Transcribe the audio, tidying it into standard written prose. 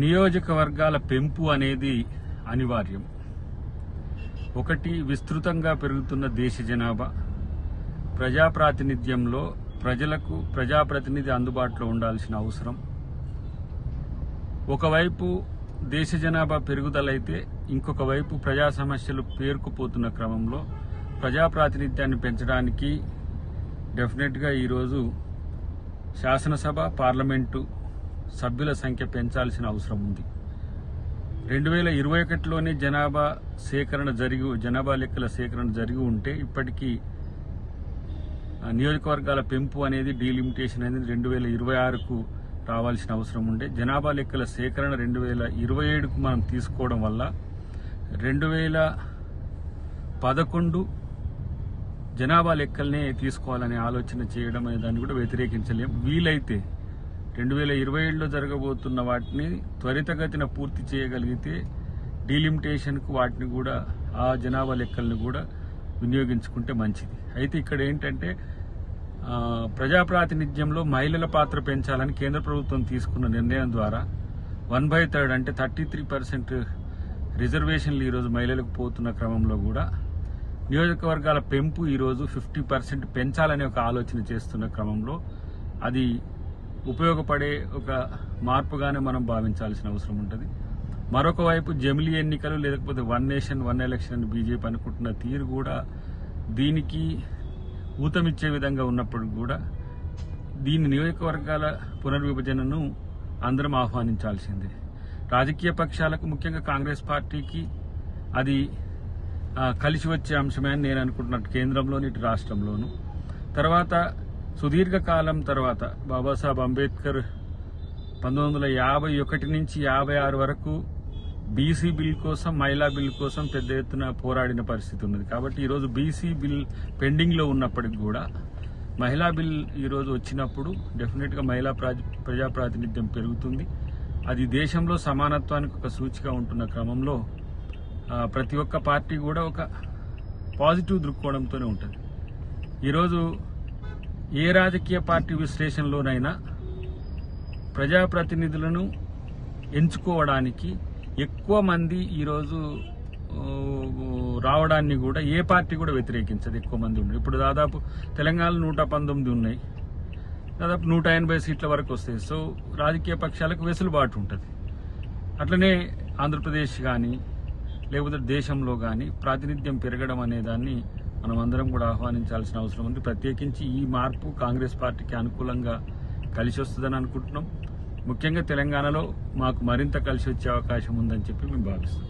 నియోజకవర్గాల పెంపు అనేది అనివార్యం. ఒకటి, విస్తృతంగా పెరుగుతున్న దేశ జనాభా. ప్రజాప్రాతినిధ్యంలో ప్రజలకు ప్రజాప్రతినిధి అందుబాటులో ఉండాల్సిన అవసరం. ఒకవైపు దేశ జనాభా పెరుగుదలైతే ఇంకొక వైపు ప్రజా సమస్యలు పేరుకుపోతున్న క్రమంలో ప్రజాప్రాతినిధ్యాన్ని పెంచడానికి డెఫినెట్గా ఈరోజు శాసనసభ, పార్లమెంటు సభ్యుల సంఖ్య పెంచాల్సిన అవసరం ఉంది. 2021లోనే జనాభా లెక్కల సేకరణ జరిగి ఉంటే ఇప్పటికీ నియోజకవర్గాల పెంపు అనేది డీలిమిటేషన్ అనేది 2026కు రావాల్సిన అవసరం ఉండే. జనాభా లెక్కల సేకరణ 2027కు మనం తీసుకోవడం వల్ల 2011 జనాభా లెక్కల్నే తీసుకోవాలనే ఆలోచన చేయడం అనే దాన్ని కూడా వ్యతిరేకించలేం. వీలైతే 2027లో జరగబోతున్న వాటిని త్వరితగతిన పూర్తి చేయగలిగితే డీలిమిటేషన్కు వాటిని కూడా ఆ జనాభా లెక్కల్ని కూడా వినియోగించుకుంటే మంచిది. అయితే ఇక్కడ ఏంటంటే ప్రజాప్రాతినిధ్యంలో మహిళల పాత్ర పెంచాలని కేంద్ర ప్రభుత్వం తీసుకున్న నిర్ణయం ద్వారా 1/3 అంటే 33% రిజర్వేషన్లు ఈరోజు మహిళలకు పోతున్న క్రమంలో కూడా నియోజకవర్గాల పెంపు ఈరోజు 50% పెంచాలనే ఒక ఆలోచన చేస్తున్న క్రమంలో అది ఉపయోగపడే ఒక మార్పుగానే మనం భావించాల్సిన అవసరం ఉంటుంది. మరొక వైపు జమిలీ ఎన్నికలు లేకపోతే 1 నేషన్ 1 ఎలక్షన్ అని బీజేపీ అనుకుంటున్న తీరు కూడా దీనికి ఊతమిచ్చే విధంగా ఉన్నప్పుడు కూడా దీని నియోజకవర్గాల పునర్విభజనను అందరం ఆహ్వానించాల్సిందే. రాజకీయ పక్షాలకు, ముఖ్యంగా కాంగ్రెస్ పార్టీకి అది కలిసి వచ్చే అంశమే అని నేను అనుకుంటున్నాను, కేంద్రంలోని ఇటు రాష్ట్రంలోను. తర్వాత సుదీర్ఘకాలం తర్వాత బాబాసాహెబ్ అంబేద్కర్ 1951 నుంచి 56 వరకు బీసీ బిల్ కోసం, మహిళా బిల్ కోసం పెద్ద ఎత్తున పోరాడిన పరిస్థితి ఉన్నది. కాబట్టి ఈరోజు బీసీ బిల్ పెండింగ్లో ఉన్నప్పటికి కూడా మహిళా బిల్ ఈరోజు వచ్చినప్పుడు డెఫినెట్గా ప్రజాప్రాతినిధ్యం పెరుగుతుంది. అది దేశంలో సమానత్వానికి ఒక సూచిక ఉంటున్న క్రమంలో ప్రతి ఒక్క పార్టీ కూడా ఒక పాజిటివ్ దృక్కోణంతోనే ఉంటుంది. ఈరోజు ఏ రాజకీయ పార్టీ విశ్లేషణలోనైనా ప్రజాప్రతినిధులను ఎంచుకోవడానికి ఎక్కువ మంది ఈరోజు రావడాన్ని కూడా ఏ పార్టీ కూడా వ్యతిరేకించదు. ఎక్కువ మంది ఉన్నారు. ఇప్పుడు దాదాపు తెలంగాణలో 119 ఉన్నాయి, దాదాపు 180 సీట్ల వరకు వస్తాయి. సో రాజకీయ పక్షాలకు వెసులుబాటు ఉంటుంది. అట్లనే ఆంధ్రప్రదేశ్ కానీ లేకపోతే దేశంలో కానీ ప్రాతినిధ్యం పెరగడం అనే దాన్ని మనం అందరం కూడా ఆహ్వానించాల్సిన అవసరం ఉంది. ప్రత్యేకించి ఈ మార్పు కాంగ్రెస్ పార్టీకి అనుకూలంగా కలిసి వస్తుందని అనుకుంటున్నాం. ముఖ్యంగా తెలంగాణలో మాకు మరింత కలిసి వచ్చే అవకాశం ఉందని చెప్పి మేము భావిస్తున్నాం.